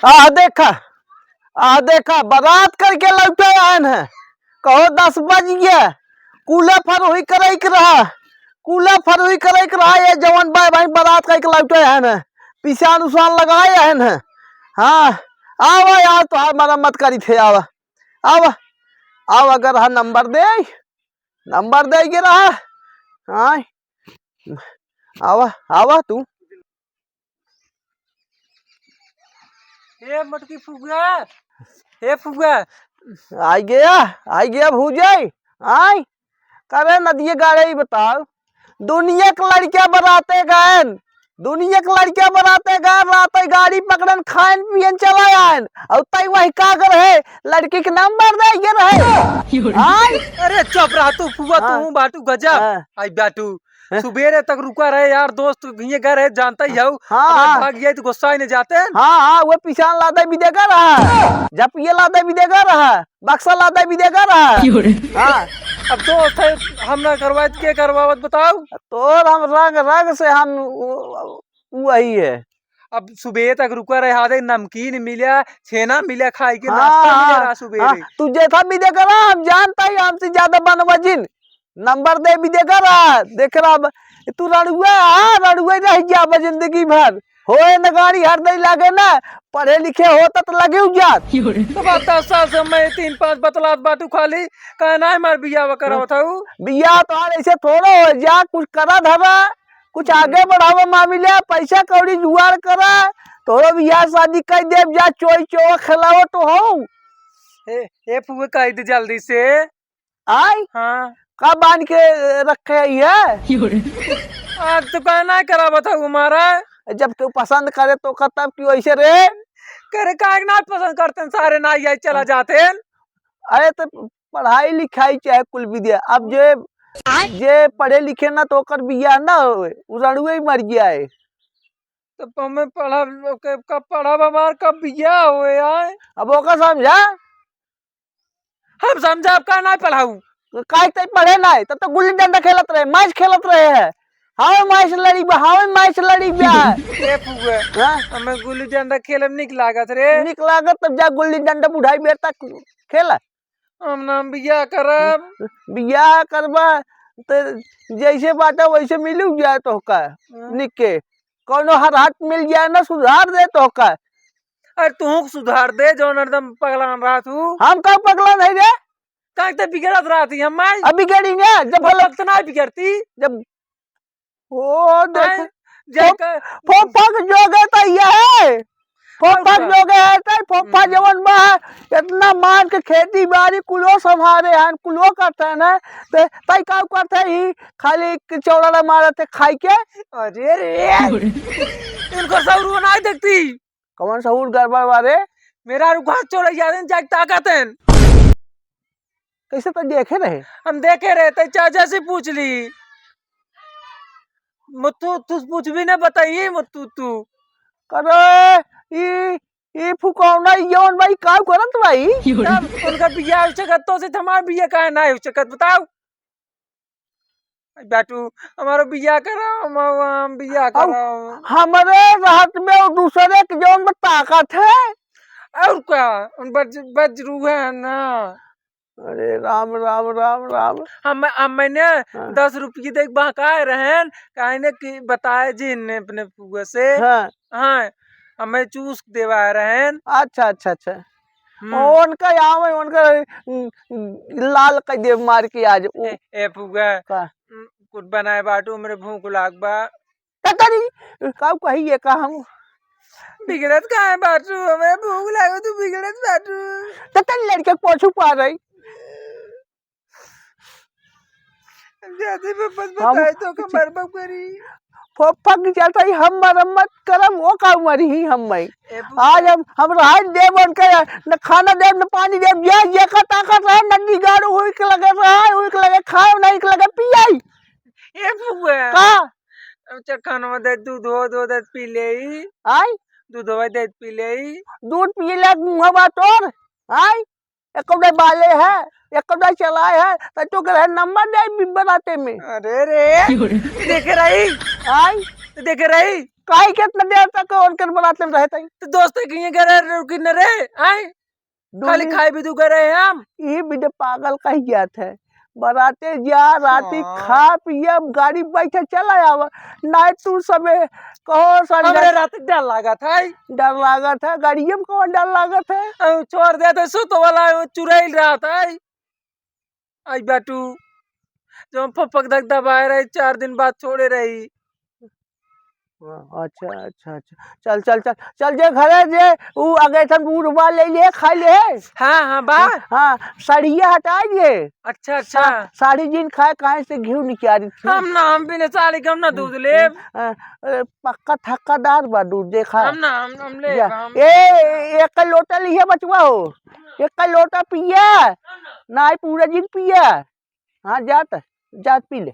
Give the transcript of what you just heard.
देखा देखा बारात करके लौटे आन है। कहो 10 बज गया। कूला फर करे रहा ये जवान भाई बारात करके लौटे आन है। पिसान उसान लगाए आन है। हाँ आवा यार तो मरम्मत करी थे। आवा आवा आवा अगर हाँ नंबर दे रहा। हाँ आवा आवा तू हे मटकी फुगा, हे फुगा आई गया भूजाई। आई करे नदिया गाड़े बताओ। दुनिया के लड़कियां बराते गए रात गाड़ी पकड़न खान पियन चला आन और तई वही का कर है लड़की के नंबर दे रहे। आई अरे चुप रहा तू फुगा। तू बाटू गजब। आई बाटू सुबेरे तक रुका रहे यार दोस्त ये घर है जानता ही हो। भाग गया तो गुस्सा ही नहीं जाते। हाँ वो पिछान लादा भी देगा रहा। जब ये लादा भी देगा रहा। बक्सा लादा भी देगा रहा। हाँ अब दोस्त है हम ना करवाए के करवावत बताओ। तो हम रंग से हम वही है। अब सुबह तक रुका रहे हाथ नमकीन मिला छेना मिला खाई के नाश्ता मिला रहा सुबह। तू जैसा भी देगा रहा हम जानता ही हमसे ज्यादा बनवजिन नंबर दे भी देगा रहा। देख रहा तू रड़ुआ रह जा जिंदगी भर हो न गाड़ी हर नहीं लागे ना। पढ़े लिखे होता तो लगे जात। तो बात 10 साल से मैं 3-5 बतलात बातू खाली कहना है मार बिया करा बताऊ। बिया तो ऐसे थोड़ा हो जा कुछ करा धरा कुछ आगे बढ़ावा मामला पैसा कौड़ी जुगाड़ करा थोड़ा बिया शादी कर दे जा चोई चो खिलाओ तो हो। ए फुए कह दे जल्दी से। आई हाँ का बांध के रखे है। आज तो कहना करा बताऊ हमारा। जब तू पसंद करे तो तब क्यों ऐसे रे करे का ना पसंद करते सारे ना यही चला जाते। अरे तो पढ़ाई लिखाई चाहे कुल विद्या। अब जे पढ़े लिखे ना तो कर बिया ना हो रड़ुए ही मर गया है। तो हमें कब पढ़ा हमार कब बिया हो यार। अब ओका समझा हम समझा का ना पढ़ाऊ काय तक पढ़े ना तब तो गुल्ली डंडा खेलत रहे मैच खेलत रहे है। मैच लड़ी ए फुआ हमें गुल्ली डंडा खेले निक लागत रे। निक लागत तब जा गुल्ली डंडा बुढ़ाई बेर तक खेला। हम नाम बिया करबा तो जैसे बाटा वैसे मिलू जाए तो का निक के कोनो हर हाथ मिल जाए ना सुधार दे तो का। अरे तू सुधार दे जो एकदम पगलान रहा तू। हम का पगला नहीं रे का बिगड़त रहा थी हम अभी बिगड़ेंगे जब वक्त ना बिगड़ती जब ओ देख फोफा जोगे तो ये है। फोफा जोगे है तो फोफा जवन में इतना मान के खेती बाड़ी कुलो संभाले हैं कुलो करते हैं ना तो तई का करते ही खाली चौड़ा मारते खाई के। अरे रे इनको सौर नहीं देखती कौन सौर गड़बड़ वाले मेरा रुखा चोरा याद जाग ताकत है। कैसे तो देखे रहे हम देखे रहे थे चाचा से पूछ ली मुत्तू तू पूछ भी ना बताइए मुत्तू तू करे ये फुकौना यौन भाई काम करत भाई उनका बिया हो सकत तो से हमार बिया का ना हो सकत बताओ। बाटू हमारा बिया कराओ हम बिया कराओ हमारे रात में और दूसरे के जौन में ताकत है और क्या उन बज रूह है ना। अरे राम राम राम राम हम मैंने 10 रुपये देख बहकाए रहे कहने की बताए जी ने अपने फुआ से। हाँ हमें चूस देवा रहे। अच्छा अच्छा अच्छा उनका यहाँ उनका लाल का देव मार के आज ए फुआ कुछ बनाए बाटू मेरे भूख लाग बा कब कही का हम बिगड़त का है बाटू हमें भूख लागो तू बिगड़त बाटू तो लड़के पोछू पा रही बताए तो कमर बम करी फोफा की चलता ही हम मरम्मत करम वो का मरी ही हम भाई आज हम राज देव उनके न खाना देव न पानी देव ये का ताकत है नंदी गाड़ू हुई के लगे खाए नहीं के लगे पियाई ए फुआ का चखन में दे दूध दे पी ले आई दूध दे पी ले दूध पी ले मुंह बा तोर आई एक बाले है एक चलाए है तो कह नंबर दे बनाते में। अरे रे देखे रही आई देखे रही काहे कितना देर तक और कर बनाते रहते हैं तो दोस्त की ये करे रुकी न रे आए खाली खाए भी तू करे हम ये भी पागल कही गया था बराते जा राती खा पिए गाड़ी बैठे चला आवा नाइट टूर सबे कहो सर हमरे रात डर लगा था डर लगा था गाड़ियों में कौन डर लगा था छोड़ दे तो सुत वाला चुराइल रहा था आई बाटू जो फपक धक दबाए रही 4 दिन बाद छोड़े रही अच्छा अच्छा अच्छा चल चल चल चल जे घरे जे उ अगे थन बूढ़वा ले ले खा ले हाँ हाँ बा हाँ साड़िया हटा जे अच्छा अच्छा साड़ी जिन खाए काहे से घी निकाली थी हम बिना साड़ी कम ना दूध ले पक्का थक्कादार बा दूध देखा हम ले ए एक लोटा लिया बचवा हो एक लोटा पिया ना पूरा दिन पिया हाँ जात जात पी ले